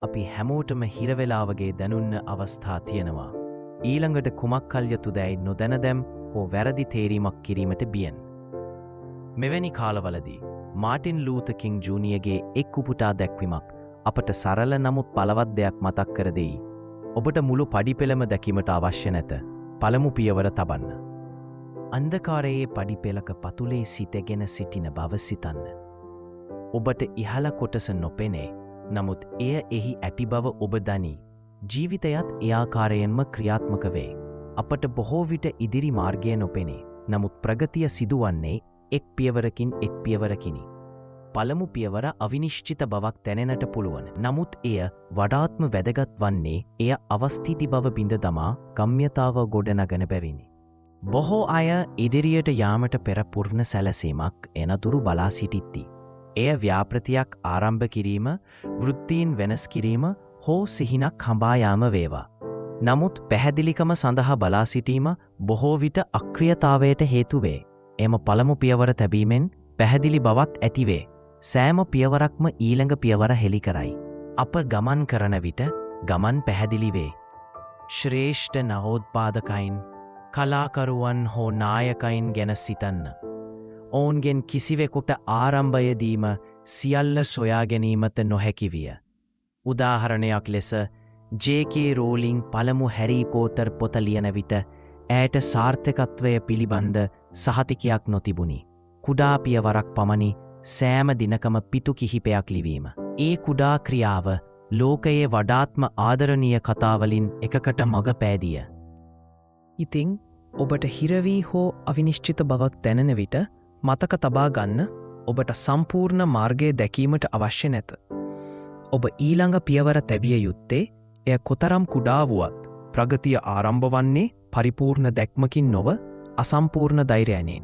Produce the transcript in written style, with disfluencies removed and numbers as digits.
අපි හැමෝටම හිරවෙලා වගේ දැනුන්න අවස්ථා තියෙනවා. ඊළඟට කුමක් කල් යුතුදැයි නොදැන දැම් හෝ වැරදි තේරීමක් කිරීමට බියෙන්. මෙවැනි කාලවලදී මාටින් ලූත කිං ජූනියගේ එක් උපුටා දැක්වීමක් අපට සරල නමුත් බලවත් දෙයක් මතක් කර දෙයි. ඔබට මුළු පඩිපෙළම දැකීමට අවශ්‍ය නැත. පළමු පියවර තබන්න. අන්ධකාරයේ පඩිපෙළක පතුලේ සිටගෙන සිටින බව සිතන්න. ඔබට ඉහළ කොටස නොපෙනේ. නමුත් එය එහි ඇති බව ඔබ දනී. ජීවිතයත් එයාකාරයෙන්ම ක්‍රියාත්මක වේ. අපට බොහෝ විට ඉදිරි මාර්ගය නොපෙනේ. නමුත් ප්‍රගතිය සිදුවන්නේ එක් පියවරකින් එක් පියවරකිනි. පළමු පියවර අවිනිශ්චිත බවක් දැනෙනට පුළුවන්. නමුත් එය වඩාත්ම වැදගත් වන්නේ එය අවස්ථිති බව බිඳ දමා ගම්‍යතාව ගොඩනගන බැවිනි. බොහෝ අය ඉදිරියට යාමට පෙර පුර්ණ සැලසීමක් එනතුරු බලා සිටිත්ති. එය ව්‍යාපෘතියක් ආරම්භ කිරීම, වෘත්තීන් වෙනස් කිරීම හෝ සිහිනක් හඹායාම වේවා. නමුත් පැහැදිලිකම සඳහා බලා සිටීම බොහෝ විට අක්‍රියතාවයට හේතුවේ. එම පළමු පියවර තැබීමෙන් පැහැදිලි බවත් ඇතිවේ. සෑම පියවරක්ම ඊළඟ පියවර හෙළි කරයි. අප ගමන් කරන විට ගමන් පැහැදිලි වේ. ශ්‍රේෂ්ඨ නහෝත්පාදකයින්, කලාකරුවන් හෝ නායකයින් ගැන සිතන්න. ඔවුන්ගෙන් කිසිවෙකුට ආරම්භයදීම සියල්ල සොයා ගැනීමට නොහැකි විය. උදාහරණයක් ලෙස ජේ.කේ. රෝලින් පළමු හැරී පෝටර් පොත ලියන විට ඇයට සාර්ථකත්වය පිළිබඳ සහතිකයක් නොතිබුණි. කුඩා පියවරක් පමණි, සෑම දිනකම පිටු කිහිපයක් ලිවීම. ඒ කුඩා ක්‍රියාව ලෝකයේ වඩාත්ම ආදරණීය කතාවලින් එකකට මඟ පෑදිය. ඉතිං ඔබට හිරවී හෝ අවිනිශ්චිත බවක් දැනෙන විට මතක තබා ගන්න, ඔබට සම්පූර්ණ මාර්ගය දැකීමට අවශ්‍ය නැත. ඔබ ඊළඟ පියවර තැබිය යුත්තේ එය කොතරම් කුඩා වුවත් ප්‍රගතිය ආරම්භ වන්නේ පරිපූර්ණ දැක්මකින් නොව අසම්පූර්ණ ධෛර්යයෙන්ෙන්.